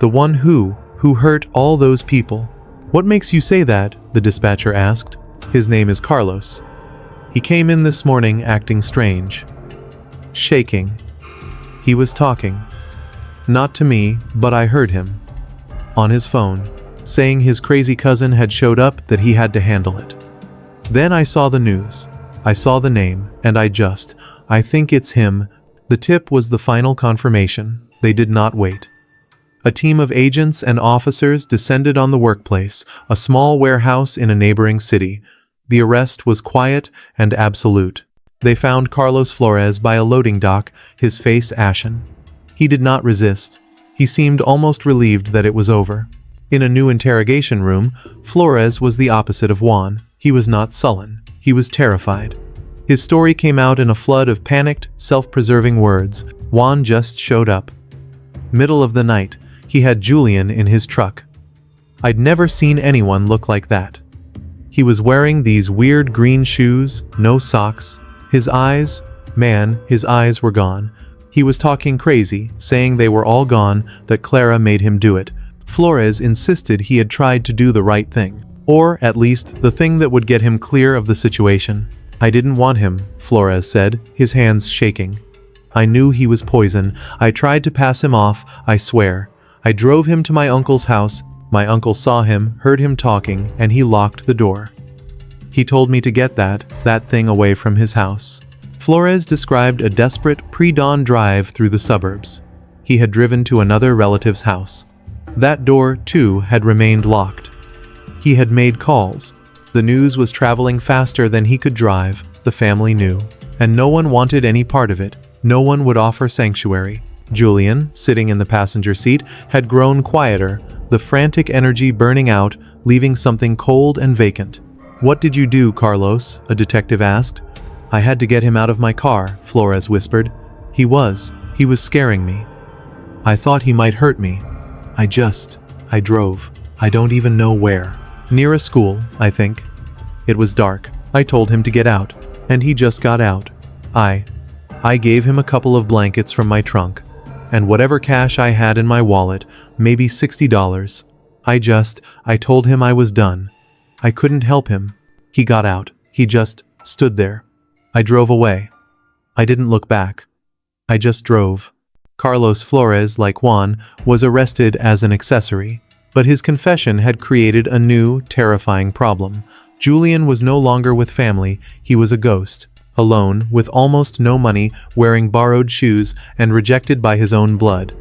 The one who hurt all those people." "What makes you say that?" the dispatcher asked. "His name is Carlos. He came in this morning acting strange. Shaking. He was talking. Not to me, but I heard him. On his phone. Saying his crazy cousin had showed up, that he had to handle it. Then I saw the news. I saw the name, and I think it's him." The tip was the final confirmation. They did not wait. A team of agents and officers descended on the workplace, a small warehouse in a neighboring city. The arrest was quiet and absolute. They found Carlos Flores by a loading dock, his face ashen. He did not resist. He seemed almost relieved that it was over. In a new interrogation room, Flores was the opposite of Juan. He was not sullen. He was terrified. His story came out in a flood of panicked, self-preserving words. Juan just showed up. Middle of the night, he had Julian in his truck. I'd never seen anyone look like that. He was wearing these weird green shoes, no socks. His eyes, man, his eyes were gone. He was talking crazy, saying they were all gone, that Clara made him do it. Flores insisted he had tried to do the right thing, or at least the thing that would get him clear of the situation. I didn't want him, Flores said, his hands shaking. I knew he was poison. I tried to pass him off, I swear. I drove him to my uncle's house. My uncle saw him, heard him talking, and he locked the door. He told me to get that thing away from his house. Flores described a desperate, pre-dawn drive through the suburbs. He had driven to another relative's house. That door, too, had remained locked. He had made calls. The news was traveling faster than he could drive, the family knew. And no one wanted any part of it. No one would offer sanctuary. Julian, sitting in the passenger seat, had grown quieter, the frantic energy burning out, leaving something cold and vacant. "What did you do, Carlos?" a detective asked. "I had to get him out of my car," Flores whispered. He was scaring me. I thought he might hurt me. I drove. I don't even know where. Near a school, I think. It was dark. I told him to get out, and he just got out. I gave him a couple of blankets from my trunk, and whatever cash I had in my wallet, maybe $60. I told him I was done. I couldn't help him. He got out. He just stood there. I drove away. I didn't look back. I just drove. Carlos Flores, like Juan, was arrested as an accessory, but his confession had created a new, terrifying problem. Julian was no longer with family. He was a ghost, alone, with almost no money, wearing borrowed shoes, and rejected by his own blood.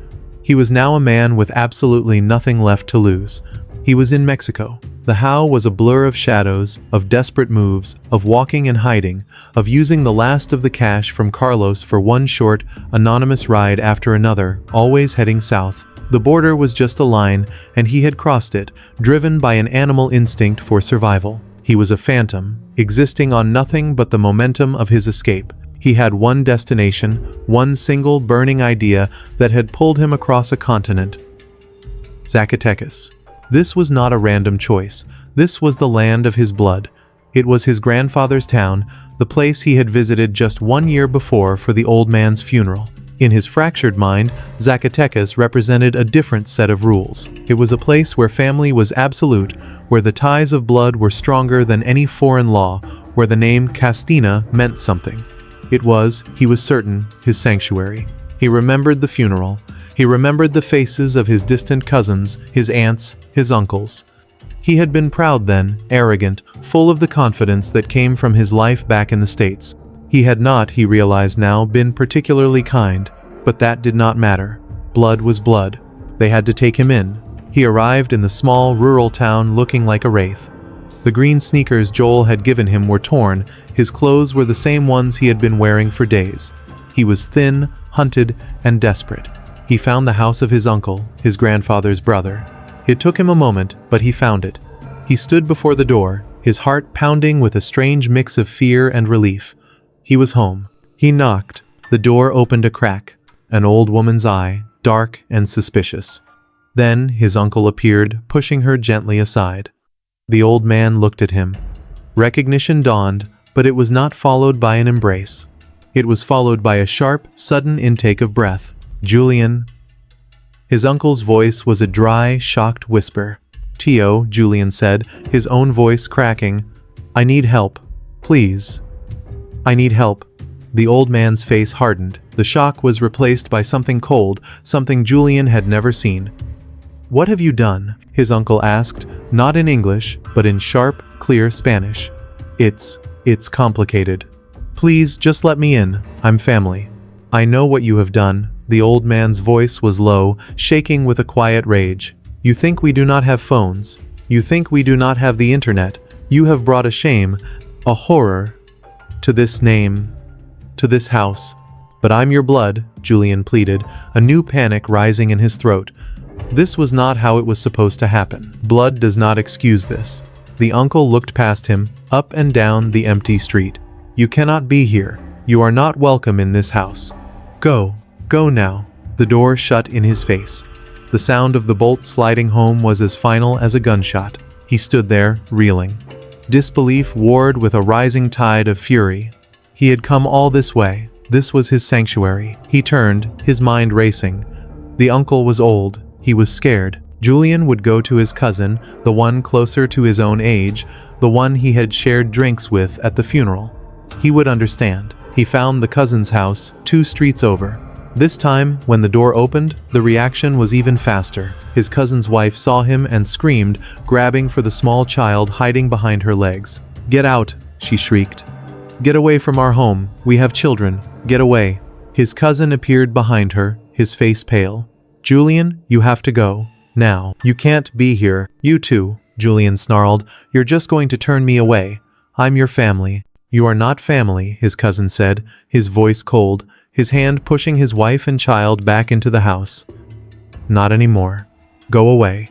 He was now a man with absolutely nothing left to lose. He was in Mexico. The how was a blur of shadows, of desperate moves, of walking and hiding, of using the last of the cash from Carlos for one short, anonymous ride after another, always heading south. The border was just a line, and he had crossed it, driven by an animal instinct for survival. He was a phantom, existing on nothing but the momentum of his escape. He had one destination, one single burning idea that had pulled him across a continent. Zacatecas. This was not a random choice. This was the land of his blood. It was his grandfather's town, the place he had visited just 1 year before for the old man's funeral. In his fractured mind, Zacatecas represented a different set of rules. It was a place where family was absolute, where the ties of blood were stronger than any foreign law, where the name Castina meant something. It was, he was certain, his sanctuary. He remembered the funeral. He remembered the faces of his distant cousins, his aunts, his uncles. He had been proud then, arrogant, full of the confidence that came from his life back in the States. He had not, he realized now, been particularly kind, but that did not matter. Blood was blood. They had to take him in. He arrived in the small, rural town looking like a wraith. The green sneakers Joel had given him were torn. His clothes were the same ones he had been wearing for days. He was thin, hunted, and desperate. He found the house of his uncle, his grandfather's brother. It took him a moment, but he found it. He stood before the door, his heart pounding with a strange mix of fear and relief. He was home. He knocked. The door opened a crack. An old woman's eye, dark and suspicious. Then his uncle appeared, pushing her gently aside. The old man looked at him. Recognition dawned, but it was not followed by an embrace. It was followed by a sharp, sudden intake of breath. "Julian." His uncle's voice was a dry, shocked whisper. "Tio," Julian said, his own voice cracking. "I need help. Please. I need help." The old man's face hardened. The shock was replaced by something cold, something Julian had never seen. "What have you done?" his uncle asked, not in English, but in sharp, clear Spanish. It's complicated. Please, just let me in. I'm family. I know what you have done." The old man's voice was low, shaking with a quiet rage. "You think we do not have phones. You think we do not have the internet. You have brought a shame, a horror, to this name, to this house. But I'm your blood," Julian pleaded, a new panic rising in his throat. This was not how it was supposed to happen. Blood does not excuse this. The uncle looked past him, up and down the empty street. You cannot be here. You are not welcome in this house. Go. Go now. The door shut in his face. The sound of the bolt sliding home was as final as a gunshot. He stood there, reeling. Disbelief warred with a rising tide of fury. He had come all this way. This was his sanctuary. He turned, his mind racing. The uncle was old. He was scared. Julian would go to his cousin, the one closer to his own age, the one he had shared drinks with at the funeral. He would understand. He found the cousin's house, 2 streets over. This time, when the door opened, the reaction was even faster. His cousin's wife saw him and screamed, grabbing for the small child hiding behind her legs. "Get out," she shrieked. "Get away from our home. We have children. Get away." His cousin appeared behind her, his face pale. "Julian, you have to go. Now. You can't be here. You too," Julian snarled. "You're just going to turn me away. I'm your family." "You are not family," his cousin said, his voice cold, his hand pushing his wife and child back into the house. "Not anymore. Go away.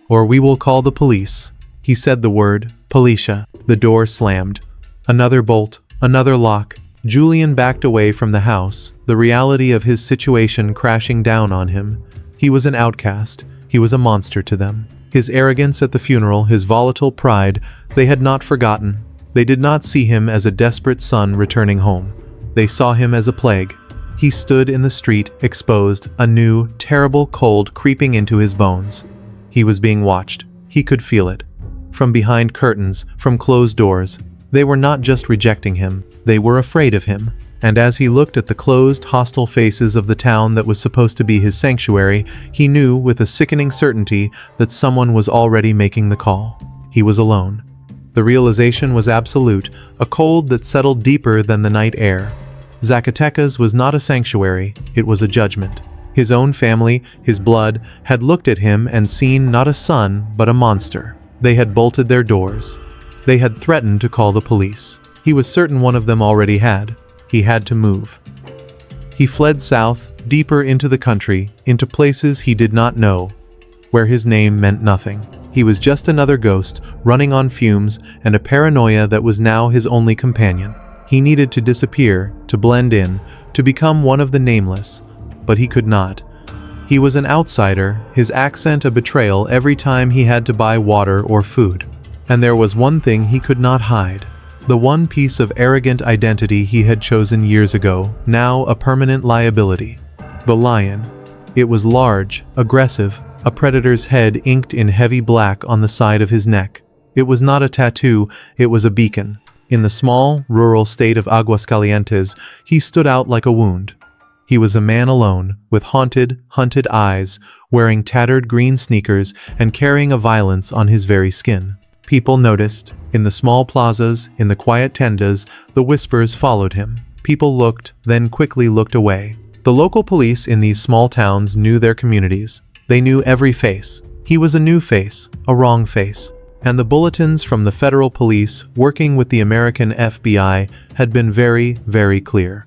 Or we will call the police." He said the word, "Policia." The door slammed. Another bolt, another lock. Julian backed away from the house, the reality of his situation crashing down on him. He was an outcast. He was a monster to them. His arrogance at the funeral, his volatile pride, they had not forgotten. They did not see him as a desperate son returning home. They saw him as a plague. He stood in the street, exposed, a new, terrible cold creeping into his bones. He was being watched. He could feel it. From behind curtains, from closed doors. They were not just rejecting him, they were afraid of him. And as he looked at the closed, hostile faces of the town that was supposed to be his sanctuary, he knew with a sickening certainty that someone was already making the call. He was alone. The realization was absolute, a cold that settled deeper than the night air. Zacatecas was not a sanctuary, it was a judgment. His own family, his blood, had looked at him and seen not a son, but a monster. They had bolted their doors. They had threatened to call the police. He was certain one of them already had. He had to move. He fled south, deeper into the country, into places he did not know, where his name meant nothing. He was just another ghost, running on fumes, and a paranoia that was now his only companion. He needed to disappear, to blend in, to become one of the nameless, but he could not. He was an outsider, his accent a betrayal every time he had to buy water or food. And there was one thing he could not hide. The one piece of arrogant identity he had chosen years ago, now a permanent liability. The lion. It was large, aggressive, a predator's head inked in heavy black on the side of his neck. It was not a tattoo, it was a beacon. In the small, rural state of Aguascalientes, he stood out like a wound. He was a man alone, with hunted eyes, wearing tattered green sneakers and carrying a violence on his very skin. People noticed. In the small plazas, in the quiet tendas, the whispers followed him. People looked, then quickly looked away. The local police in these small towns knew their communities. They knew every face. He was a new face, a wrong face. And the bulletins from the federal police, working with the American FBI, had been very, very clear.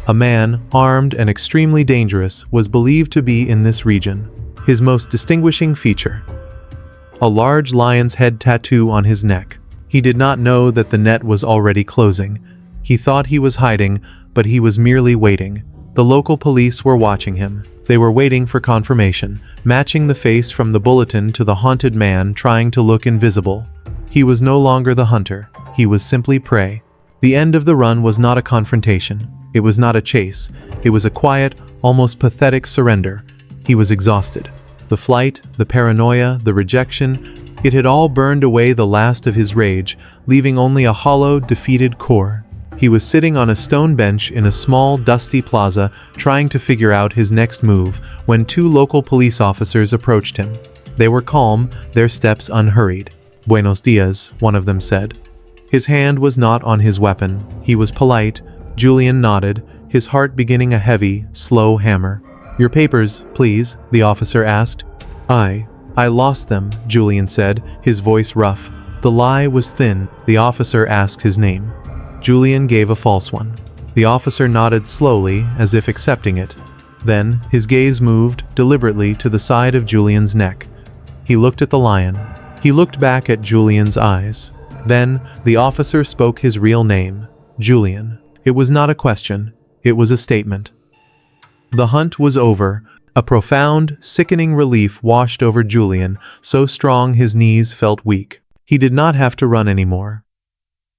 A man, armed and extremely dangerous, was believed to be in this region. His most distinguishing feature: a large lion's head tattoo on his neck. He did not know that the net was already closing. He thought he was hiding, but he was merely waiting. The local police were watching him. They were waiting for confirmation, matching the face from the bulletin to the haunted man trying to look invisible. He was no longer the hunter. He was simply prey. The end of the run was not a confrontation. It was not a chase. It was a quiet, almost pathetic surrender. He was exhausted. The flight, the paranoia, the rejection, it had all burned away the last of his rage, leaving only a hollow, defeated core. He was sitting on a stone bench in a small, dusty plaza, trying to figure out his next move, when 2 local police officers approached him. They were calm, their steps unhurried. "Buenos dias," one of them said. His hand was not on his weapon. He was polite. Julian nodded, his heart beginning a heavy, slow hammer. "Your papers, please," the officer asked. I lost them," Julian said, his voice rough. The lie was thin. The officer asked his name. Julian gave a false one. The officer nodded slowly, as if accepting it. Then, his gaze moved, deliberately, to the side of Julian's neck. He looked at the lion. He looked back at Julian's eyes. Then, the officer spoke his real name, Julian. It was not a question, it was a statement. The hunt was over. A profound, sickening relief washed over Julian, so strong his knees felt weak. He did not have to run anymore.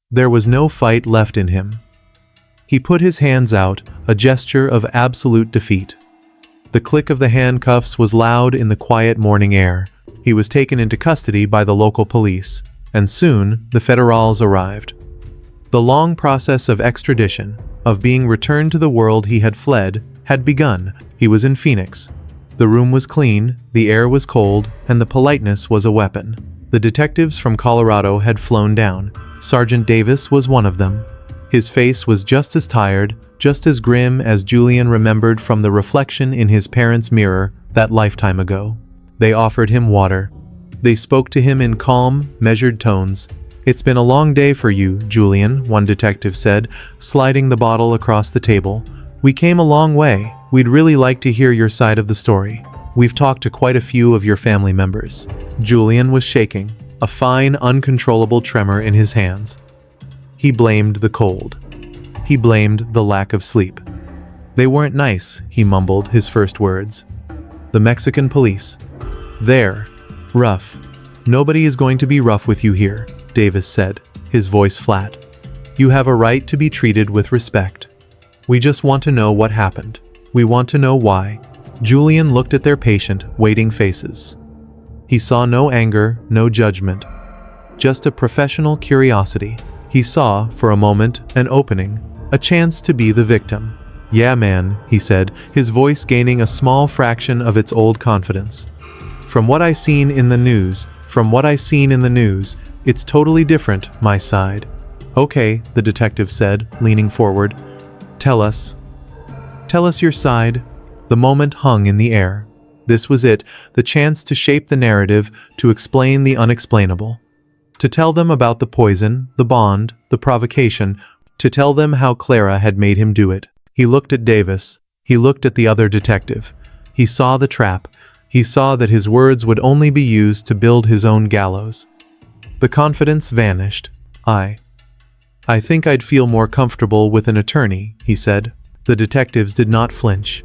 There was no fight left in him. He put his hands out, a gesture of absolute defeat. The click of the handcuffs was loud in the quiet morning air. He was taken into custody by the local police, and soon the federals arrived. The long process of extradition, of being returned to the world he had fled, had begun. He was in Phoenix. The room was clean, the air was cold, and the politeness was a weapon. The detectives from Colorado had flown down. Sergeant Davis was one of them. His face was just as tired, just as grim as Julian remembered from the reflection in his parents' mirror that lifetime ago. They offered him water. They spoke to him in calm, measured tones. "It's been a long day for you, Julian," one detective said, sliding the bottle across the table. "We came a long way. We'd really like to hear your side of the story. We've talked to quite a few of your family members." Julian was shaking, a fine, uncontrollable tremor in his hands. He blamed the cold. He blamed the lack of sleep. "They weren't nice," he mumbled his first words. "The Mexican police. They're rough." "Nobody is going to be rough with you here," Davis said, his voice flat. "You have a right to be treated with respect. We just want to know what happened. We want to know why." Julian looked at their patient, waiting faces. He saw no anger, no judgment, just a professional curiosity. He saw, for a moment, an opening, a chance to be the victim. "Yeah, man," he said, his voice gaining a small fraction of its old confidence. From what I seen in the news, it's totally different, my side." "Okay," the detective said, leaning forward. Tell us your side." The moment hung in the air. This was it, the chance to shape the narrative, to explain the unexplainable. To tell them about the poison, the bond, the provocation, to tell them how Clara had made him do it. He looked at Davis. He looked at the other detective. He saw the trap. He saw that his words would only be used to build his own gallows. The confidence vanished. I think I'd feel more comfortable with an attorney," he said. The detectives did not flinch.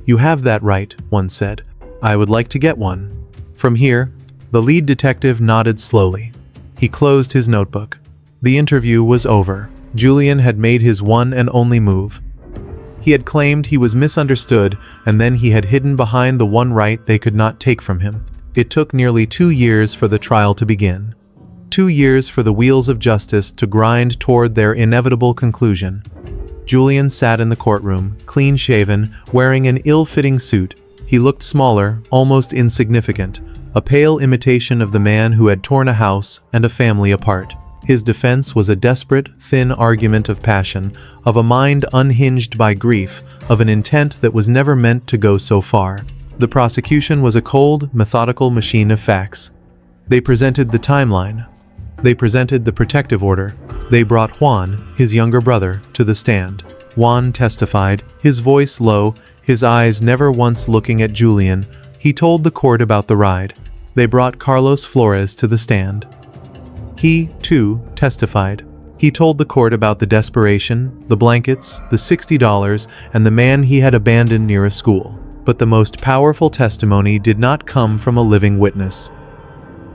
"You have that right," one said. "I would like to get one." From here, the lead detective nodded slowly. He closed his notebook. The interview was over. Julian had made his one and only move. He had claimed he was misunderstood, and then he had hidden behind the one right they could not take from him. It took nearly 2 years for the trial to begin. 2 years for the wheels of justice to grind toward their inevitable conclusion. Julian sat in the courtroom, clean-shaven, wearing an ill-fitting suit. He looked smaller, almost insignificant, a pale imitation of the man who had torn a house and a family apart. His defense was a desperate, thin argument of passion, of a mind unhinged by grief, of an intent that was never meant to go so far. The prosecution was a cold, methodical machine of facts. They presented the timeline. They presented the protective order. They brought Juan, his younger brother, to the stand. Juan testified, his voice low, his eyes never once looking at Julian. He told the court about the ride. They brought Carlos Flores to the stand. He, too, testified. He told the court about the desperation, the blankets, the $60, and the man he had abandoned near a school. But the most powerful testimony did not come from a living witness.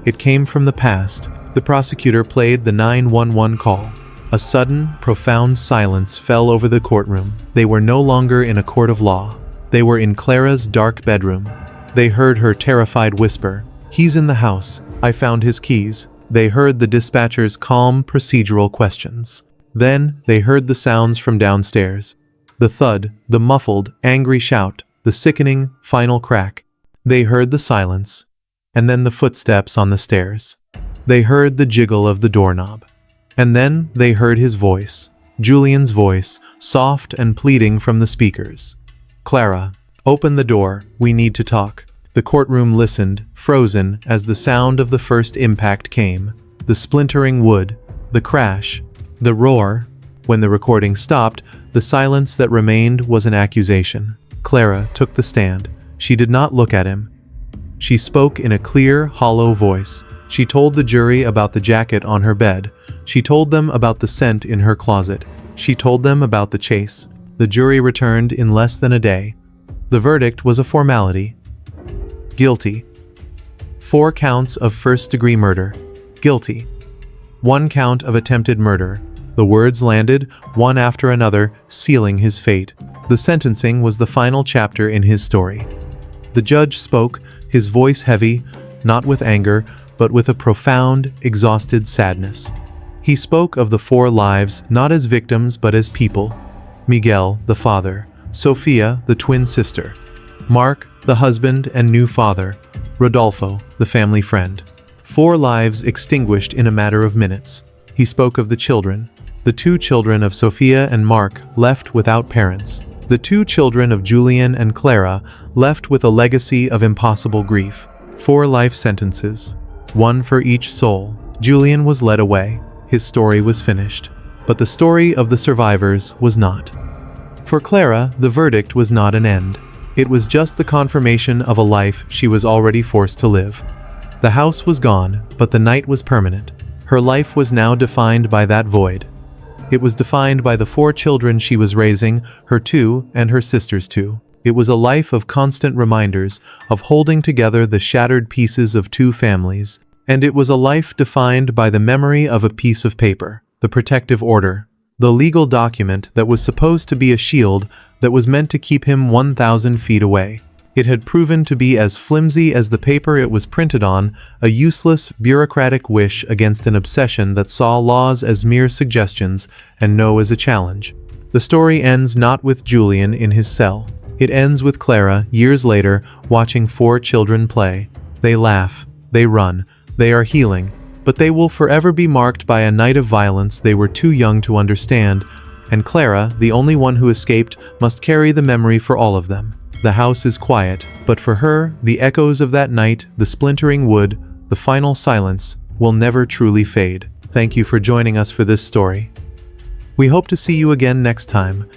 It came from the past. The prosecutor played the 911 call. A sudden, profound silence fell over the courtroom. They were no longer in a court of law. They were in Clara's dark bedroom. They heard her terrified whisper, "He's in the house. I found his keys." They heard the dispatcher's calm, procedural questions. Then, they heard the sounds from downstairs. The thud, the muffled, angry shout, the sickening, final crack. They heard the silence. And then the footsteps on the stairs. They heard the jiggle of the doorknob. And then they heard his voice, Julian's voice, soft and pleading from the speakers. "Clara, open the door, we need to talk." The courtroom listened, frozen, as the sound of the first impact came. The splintering wood, the crash, the roar. When the recording stopped, the silence that remained was an accusation. Clara took the stand. She did not look at him. She spoke in a clear, hollow voice. She told the jury about the jacket on her bed. She told them about the scent in her closet. She told them about the chase. The jury returned in less than a day. The verdict was a formality. Guilty. 4 counts of first-degree murder. Guilty. 1 count of attempted murder. The words landed, one after another, sealing his fate. The sentencing was the final chapter in his story. The judge spoke, his voice heavy, not with anger, but with a profound, exhausted sadness. He spoke of the 4 lives not as victims but as people. Miguel, the father. Sofia, the twin sister. Mark, the husband and new father. Rodolfo, the family friend. 4 lives extinguished in a matter of minutes. He spoke of the children. The 2 children of Sofia and Mark left without parents. The 2 children of Julian and Clara left with a legacy of impossible grief. 4 life sentences. 1 for each soul. Julian was led away. His story was finished. But the story of the survivors was not. For Clara, the verdict was not an end. It was just the confirmation of a life she was already forced to live. The house was gone, but the night was permanent. Her life was now defined by that void. It was defined by the 4 children she was raising, her 2 and her sister's 2. It was a life of constant reminders, of holding together the shattered pieces of 2 families. And it was a life defined by the memory of a piece of paper, the protective order, the legal document that was supposed to be a shield that was meant to keep him 1,000 feet away. It had proven to be as flimsy as the paper it was printed on, a useless, bureaucratic wish against an obsession that saw laws as mere suggestions and no as a challenge. The story ends not with Julian in his cell. It ends with Clara, years later, watching 4 children play. They laugh, they run, they are healing, but they will forever be marked by a night of violence they were too young to understand, and Clara, the only one who escaped, must carry the memory for all of them. The house is quiet, but for her, the echoes of that night, the splintering wood, the final silence, will never truly fade. Thank you for joining us for this story. We hope to see you again next time.